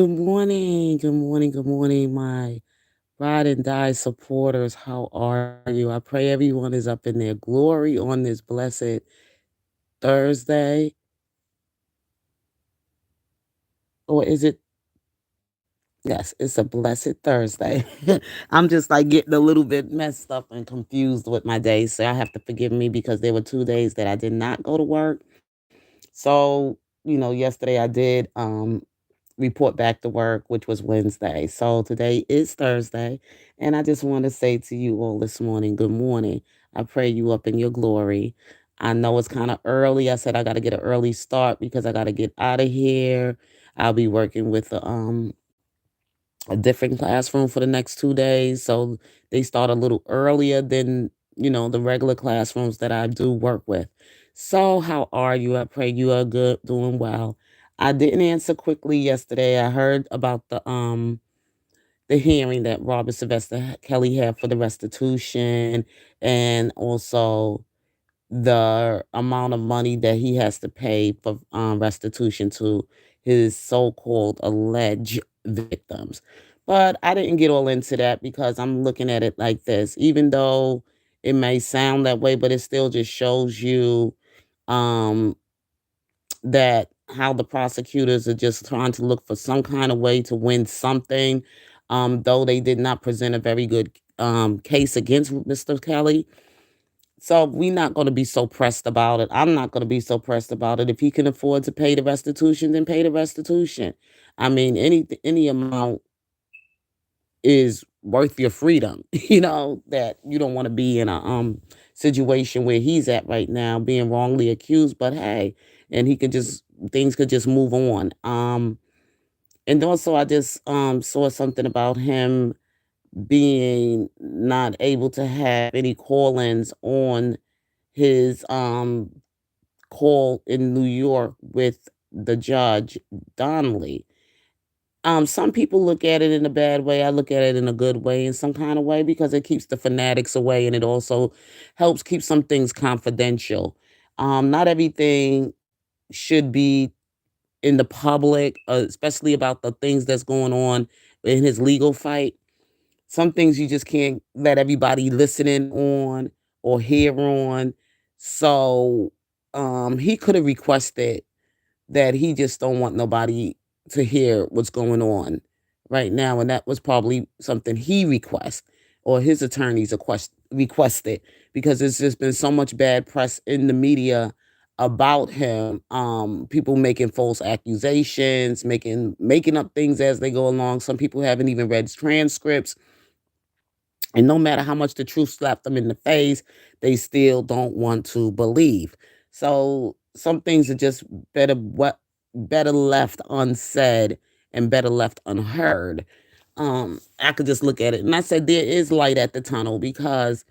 Good morning. Good morning. Good morning, my ride and die supporters. How are you? I pray everyone is up in their glory on this blessed Thursday. Or is it? Yes, it's a blessed Thursday. I'm just like getting a little bit messed up and confused with my days. So I have to forgive me because there were 2 days that I did not go to work. So, yesterday I did report back to work, which was Wednesday. So today is Thursday. And I just want to say to you all this morning, good morning. I pray you up in your glory. I know it's kind of early. I said I got to get an early start because I got to get out of here. I'll be working with a different classroom for the next 2 days. So they start a little earlier than, the regular classrooms that I do work with. So how are you? I pray you are good, doing well. I didn't answer quickly yesterday. I heard about the hearing that Robert Sylvester Kelly had for the restitution, and also the amount of money that he has to pay for restitution to his so-called alleged victims. But I didn't get all into that because I'm looking at it like this. Even though it may sound that way, but it still just shows you um, that how the prosecutors are just trying to look for some kind of way to win something, though they did not present a very good case against Mr. Kelly. So we're not going to be so pressed about it. I'm not going to be so pressed about it. If he can afford to pay the restitution, then pay the restitution. I mean, any amount is worth your freedom. That you don't want to be in a situation where he's at right now, being wrongly accused. But hey, and he could just things could just move on. And also I just saw something about him being not able to have any call-ins on his call in New York with the judge Donnelly. Some people look at it in a bad way. I look at it in a good way, in some kind of way, because it keeps the fanatics away and it also helps keep some things confidential. Not everything should be in the public, especially about the things that's going on in his legal fight. Some things you just can't let everybody listen in on or hear on. So he could have requested that he just don't want nobody to hear what's going on right now. And that was probably something he request or his attorneys requested, because there's just been so much bad press in the media about him. People making false accusations, making up things as they go along. Some people haven't even read transcripts, and no matter how much the truth slapped them in the face, they still don't want to believe. So some things are just better left unsaid and better left unheard. I could just look at it and I said there is light at the tunnel, because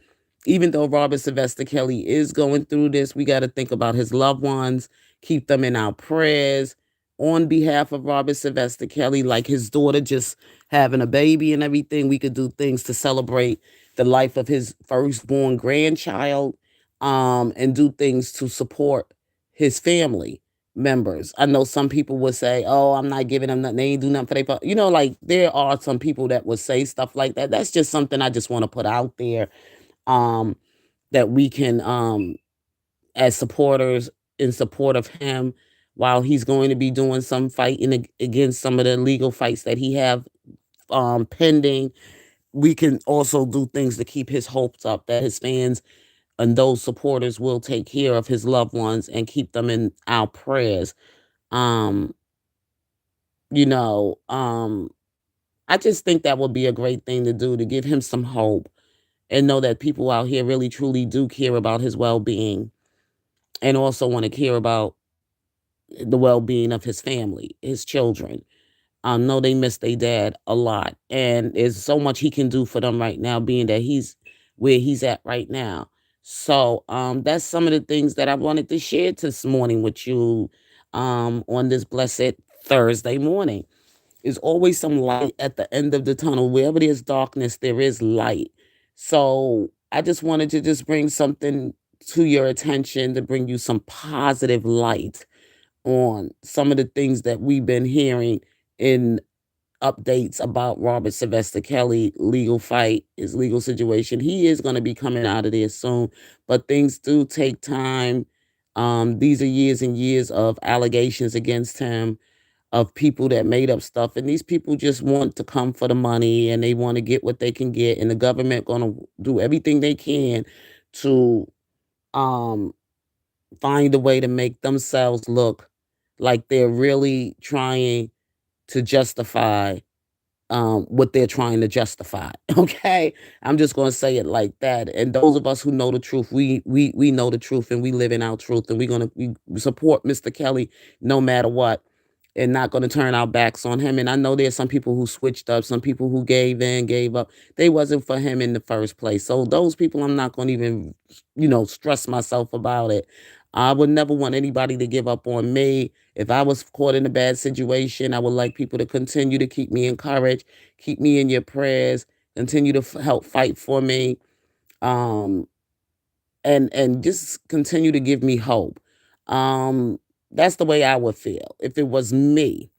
even though Robert Sylvester Kelly is going through this, we got to think about his loved ones, keep them in our prayers on behalf of Robert Sylvester Kelly, like his daughter just having a baby and everything. We could do things to celebrate the life of his firstborn grandchild, and do things to support his family members. I know some people would say, "Oh, I'm not giving them nothing. They ain't do nothing for their," like there are some people that would say stuff like that. That's just something I just want to put out there, um, that we can, as supporters, in support of him, while he's going to be doing some fighting against some of the legal fights that he have pending. We can also do things to keep his hopes up that his fans and those supporters will take care of his loved ones and keep them in our prayers. Um, you know, um, I just think that would be a great thing to do, to give him some hope and know that people out here really truly do care about his well-being, and also want to care about the well-being of his family, his children. I know they miss their dad a lot, and there's so much he can do for them right now, being that he's where he's at right now. So that's some of the things that I wanted to share this morning with you, on this blessed Thursday morning. There's always some light at the end of the tunnel. Wherever there's darkness, there is light. So I just wanted to just bring something to your attention, to bring you some positive light on some of the things that we've been hearing in updates about Robert Sylvester Kelly legal fight, his legal situation. He is going to be coming out of there soon, but things do take time. These are years and years of allegations against him of people that made up stuff, and these people just want to come for the money and they want to get what they can get, and the government going to do everything they can to um find a way to make themselves look like they're really trying to justify what they're trying to justify. Okay, I'm just going to say it like that. And those of us who know the truth, we know the truth, and we live in our truth, and we support Mr. Kelly no matter what, and not going to turn our backs on him. And I know there's some people who switched up, some people who gave in, gave up. They wasn't for him in the first place. So those people, I'm not going to even, stress myself about it. I would never want anybody to give up on me. If I was caught in a bad situation, I would like people to continue to keep me encouraged, keep me in your prayers, continue to help fight for me, um, and just continue to give me hope. Um, that's the way I would feel if it was me.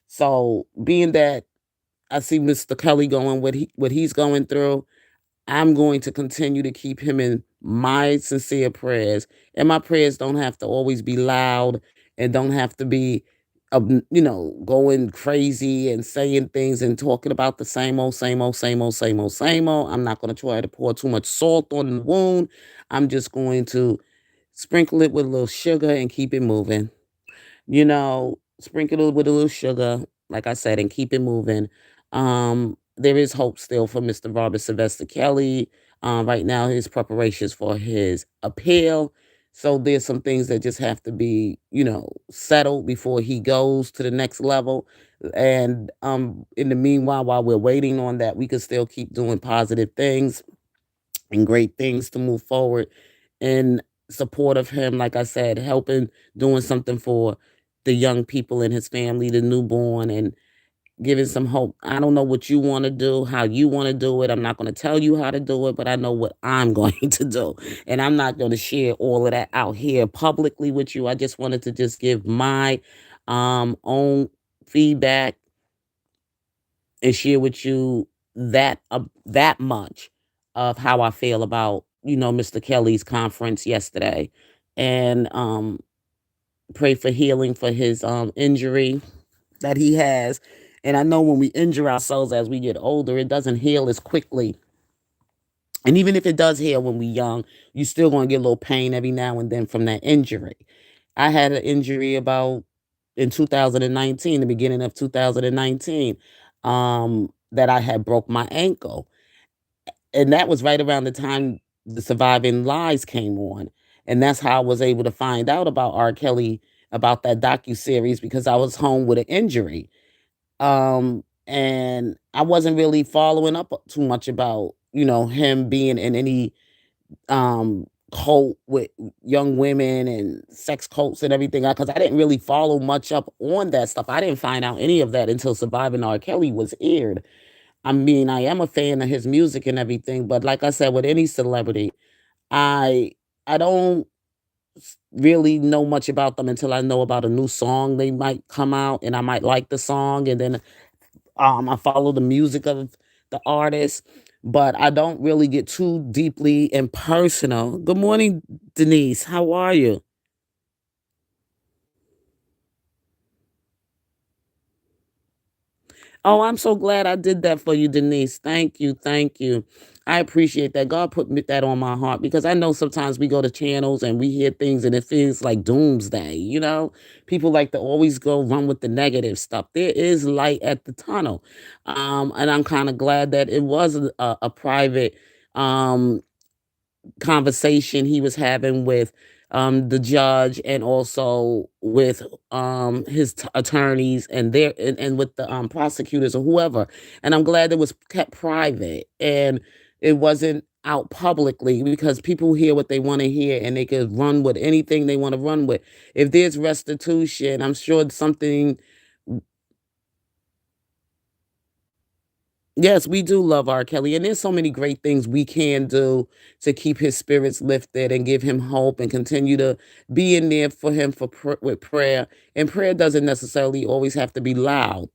So being that I see Mr. Kelly going what he's going through, I'm going to continue to keep him in my sincere prayers. And my prayers don't have to always be loud and don't have to be, going crazy and saying things and talking about the same old, same old, same old, same old, same old. I'm not going to try to pour too much salt on the wound. I'm just going to sprinkle it with a little sugar and keep it moving. Sprinkle it with a little sugar, like I said, and keep it moving. There is hope still for Mr. Robert Sylvester Kelly. Right now, his preparations for his appeal. So there's some things that just have to be, settled before he goes to the next level. And in the meanwhile, while we're waiting on that, we can still keep doing positive things and great things to move forward in support of him. Like I said, helping, doing something for the young people in his family, the newborn, and giving some hope. I don't know what you want to do, how you want to do it. I'm not going to tell you how to do it, but I know what I'm going to do. And I'm not going to share all of that out here publicly with you. I just wanted to just give my own feedback and share with you that much of how I feel about, Mr. Kelly's conference yesterday. And pray for healing for his injury that he has. And I know when we injure ourselves as we get older, it doesn't heal as quickly. And even if it does heal when we're young, you still gonna get a little pain every now and then from that injury. I had an injury about in 2019, the beginning of 2019, that I had broke my ankle. And that was right around the time the Surviving Lies came on. And that's how I was able to find out about R. Kelly, about that docu-series, because I was home with an injury. And I wasn't really following up too much about, him being in any cult with young women and sex cults and everything, because I didn't really follow much up on that stuff. I didn't find out any of that until Surviving R. Kelly was aired. I mean, I am a fan of his music and everything, but like I said, with any celebrity, I I don't really know much about them until I know about a new song they might come out, and I might like the song, and then I follow the music of the artist, but I don't really get too deeply and personal. Good morning, Denise. How are you? Oh, I'm so glad I did that for you, Denise. Thank you. Thank you. I appreciate that. God put that on my heart, because I know sometimes we go to channels and we hear things and it feels like doomsday. People like to always go run with the negative stuff. There is light at the tunnel. And I'm kind of glad that it was a private um, conversation he was having with the judge, and also with his attorneys, and with the prosecutors or whoever. And I'm glad it was kept private and it wasn't out publicly, because people hear what they want to hear and they could run with anything they want to run with. If there's restitution, I'm sure something. Yes, we do love R. Kelly, and there's so many great things we can do to keep his spirits lifted and give him hope, and continue to be in there for him with prayer. And prayer doesn't necessarily always have to be loud.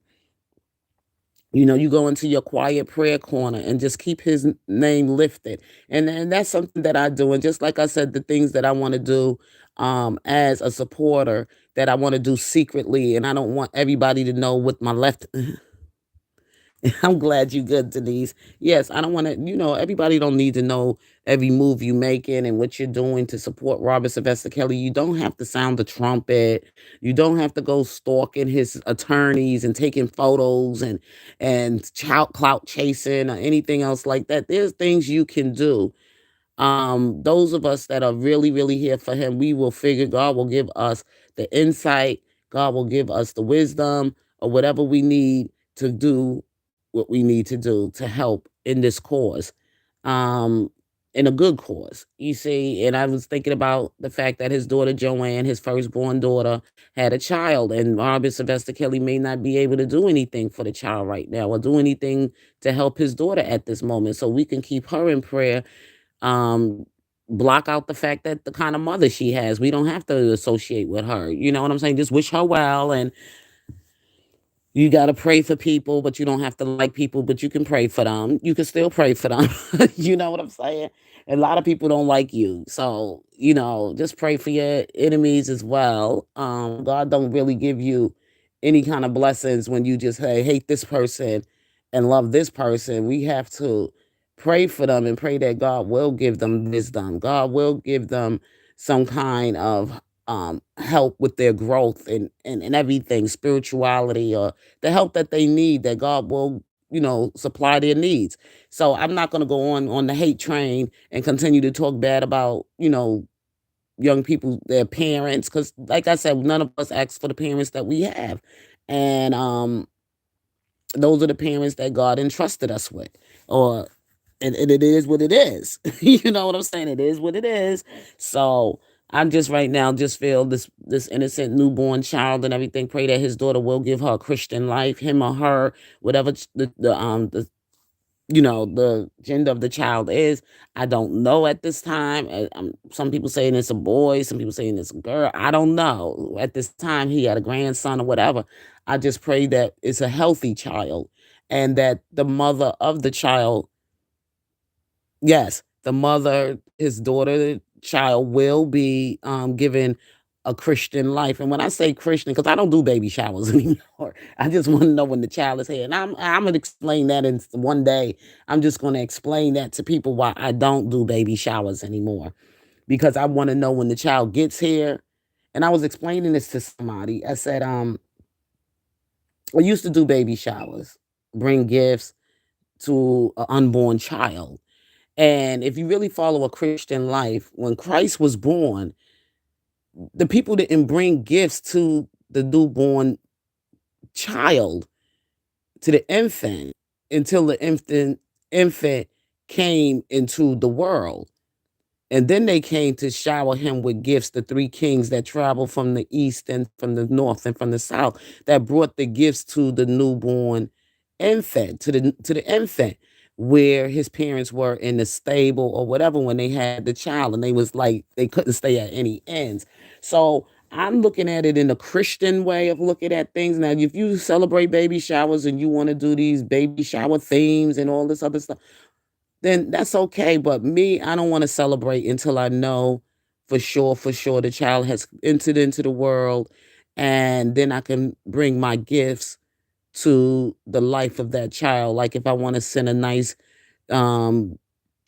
You go into your quiet prayer corner and just keep his name lifted. And that's something that I do. And just like I said, the things that I want to do as a supporter that I want to do secretly, and I don't want everybody to know what my left I'm glad you good, Denise. Yes, I don't want to, everybody don't need to know every move you making and what you're doing to support Robert Sylvester Kelly. You don't have to sound the trumpet. You don't have to go stalking his attorneys and taking photos and clout chasing or anything else like that. There's things you can do. Those of us that are really, really here for him, we will figure God will give us the insight, God will give us the wisdom or whatever we need to do what we need to do to help in this cause. Um, in a good cause, you see. And I was thinking about the fact that his daughter Joanne, his firstborn daughter, had a child, and Robert Sylvester Kelly may not be able to do anything for the child right now or do anything to help his daughter at this moment. So we can keep her in prayer, um, block out the fact that the kind of mother she has. We don't have to associate with her. You know what I'm saying? Just wish her well. And you got to pray for people, but you don't have to like people, but you can pray for them. You can still pray for them. You know what I'm saying? A lot of people don't like you. So, just pray for your enemies as well. God don't really give you any kind of blessings when you just hate this person and love this person. We have to pray for them and pray that God will give them wisdom. God will give them some kind of help with their growth and everything, spirituality, or the help that they need, that God will, supply their needs. So I'm not going to go on the hate train and continue to talk bad about, young people, their parents, because like I said, none of us ask for the parents that we have. And those are the parents that God entrusted us with. Or and it is what it is. You know what I'm saying? It is what it is. So I'm just right now just feel this innocent newborn child and everything. Pray that his daughter will give her a Christian life, him or her, whatever the gender of the child is. I don't know at this time. Some people saying it's a boy, some people saying it's a girl. I don't know. At this time, he had a grandson or whatever. I just pray that it's a healthy child and that the mother of the child, yes, the mother, his daughter, child will be given a Christian life. And when I say Christian, because I don't do baby showers anymore, I just want to know when the child is here. And I'm gonna explain that in one day. I'm just gonna explain that to people why I don't do baby showers anymore. Because I want to know when the child gets here. And I was explaining this to somebody. I said, I used to do baby showers, bring gifts to an unborn child. And if you really follow a Christian life, when Christ was born, the people didn't bring gifts to the newborn child, to the infant, until the infant came into the world. And then they came to shower him with gifts, the three kings that traveled from the east and from the north and from the south, that brought the gifts to the newborn infant, to the infant, where his parents were in the stable or whatever when they had the child, and they was like they couldn't stay at any ends. So I'm looking at it in a Christian way of looking at things. Now, if you celebrate baby showers and you want to do these baby shower themes and all this other stuff, then that's okay. But me, I don't want to celebrate until I know for sure the child has entered into the world, and then I can bring my gifts to the life of that child. Like if I want to send a nice um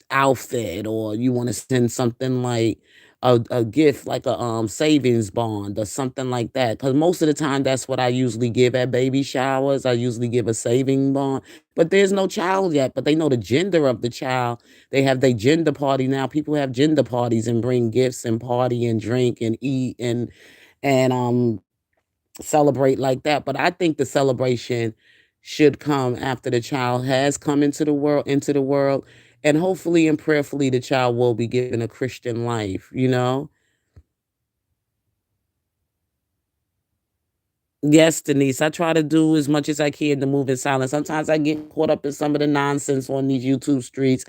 outfit, or you want to send something like a gift like a savings bond or something like that, because most of the time that's what I usually give at baby showers. I usually give a saving bond, but there's no child yet, but they know the gender of the child. They have their gender party now. People have gender parties and bring gifts and party and drink and eat and celebrate like that. But I think the celebration should come after the child has come into the world, and hopefully and prayerfully the child will be given a Christian life. Yes, Denise, I try to do as much as I can to move in silence. Sometimes I get caught up in some of the nonsense on these YouTube streets,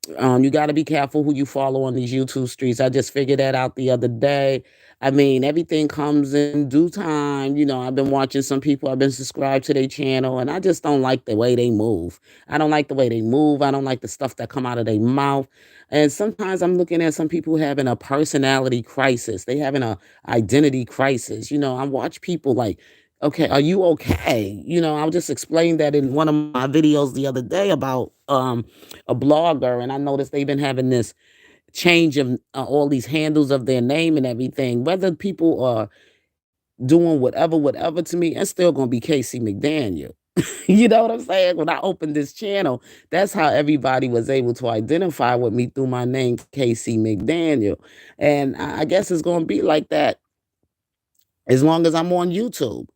You got to be careful who you follow on these YouTube streets. I just figured that out the other day. I mean, everything comes in due time. I've been watching some people, I've been subscribed to their channel, and I just don't like the way they move. I don't like the way they move. I don't like the stuff that come out of their mouth. And sometimes I'm looking at some people having a personality crisis. They having a identity crisis. I watch people like, okay, are you okay? I'll just explain that in one of my videos the other day about a blogger, and I noticed they've been having this change of all these handles of their name and everything. Whether people are doing whatever to me, it's still gonna be Casey McDaniel. You know what I'm saying? When I opened this channel, that's how everybody was able to identify with me through my name, Casey McDaniel. And I guess it's gonna be like that as long as I'm on YouTube.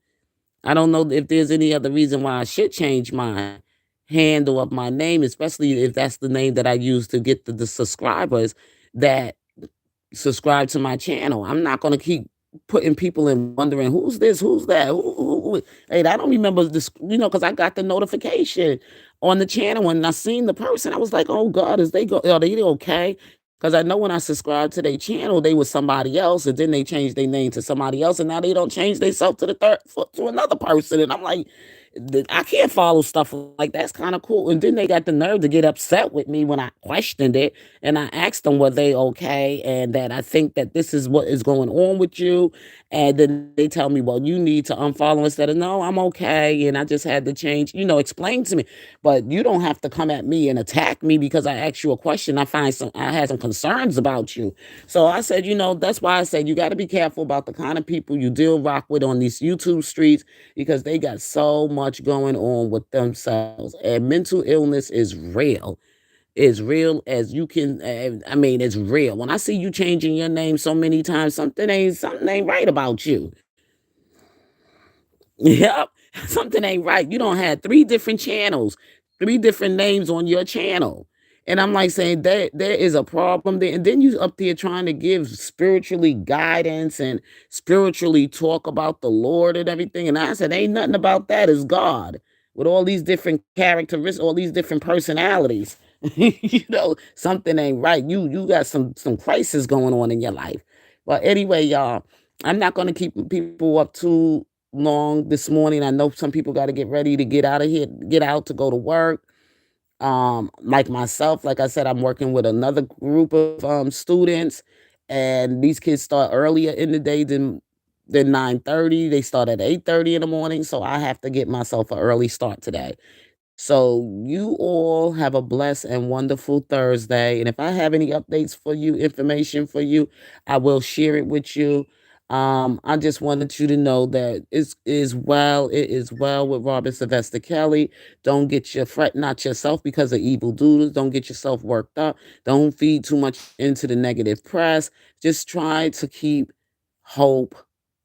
I don't know if there's any other reason why I should change my handle of my name, especially if that's the name that I use to get the subscribers that subscribe to my channel. I'm not gonna keep putting people in wondering who's this, who's that, who. Hey, I don't remember this, because I got the notification on the channel when I seen the person. I was like, oh God, are they okay? Because I know when I subscribed to their channel, they was somebody else, and then they changed their name to somebody else, and now they don't change themselves to the to another person. And I'm like, I can't follow stuff like that's kind of cool. And then they got the nerve to get upset with me when I questioned it, and I asked them were they okay, and that I think that this is what is going on with you. And then they tell me, well, you need to unfollow instead of no, I'm okay. And I just had to change, explain to me. But you don't have to come at me and attack me because I asked you a question. I had some concerns about you. So I said, that's why I said you got to be careful about the kind of people you deal rock with on these YouTube streets, because they got so much going on with themselves. And mental illness is real. As real as you can. I mean, it's real. When I see you changing your name so many times, something ain't right about you. Yep. Something ain't right. You don't have three different channels, three different names on your channel. And I'm like saying that there is a problem there. And then you up there trying to give spiritually guidance and spiritually talk about the Lord and everything. And I said, ain't nothing about that. It's God with all these different characteristics, all these different personalities. Something ain't right. You got some crisis going on in your life. But anyway, y'all, I'm not gonna keep people up too long this morning. I know some people got to get ready to get out of here, get out to go to work. Like myself, like I said, I'm working with another group of students, and these kids start earlier in the day than 9:30. They start at 8:30 in the morning, so I have to get myself an early start today. So you all have a blessed and wonderful Thursday. And if I have any updates for you, information for you, I will share it with you. I just wanted you to know that it is well with Robert Sylvester Kelly. Don't get your fret not yourself because of evil doers. Don't get yourself worked up. Don't feed too much into the negative press. Just try to keep hope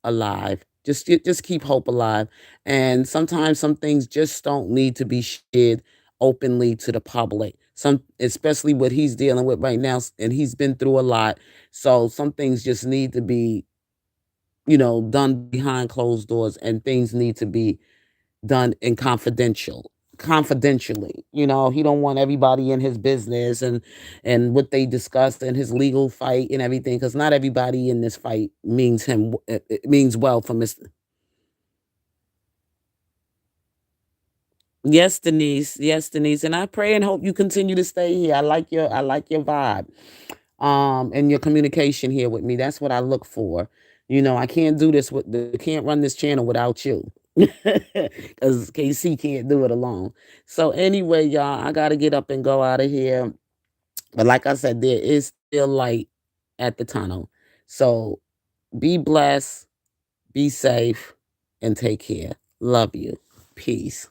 alive. Just keep hope alive. And sometimes some things just don't need to be shared openly to the public. Some, especially what he's dealing with right now, and he's been through a lot. So some things just need to be, done behind closed doors, and things need to be done in confidentially. He don't want everybody in his business and what they discussed in his legal fight and everything, because not everybody in this fight means it means well for Mr. Yes, Denise. Yes, Denise. And I pray and hope you continue to stay here. I like your vibe. And your communication here with me. That's what I look for. I can't do this can't run this channel without you. Because KC can't do it alone. So anyway, y'all, I gotta get up and go out of here. But like I said, there is still light at the tunnel. So be blessed, be safe, and take care. Love you. Peace.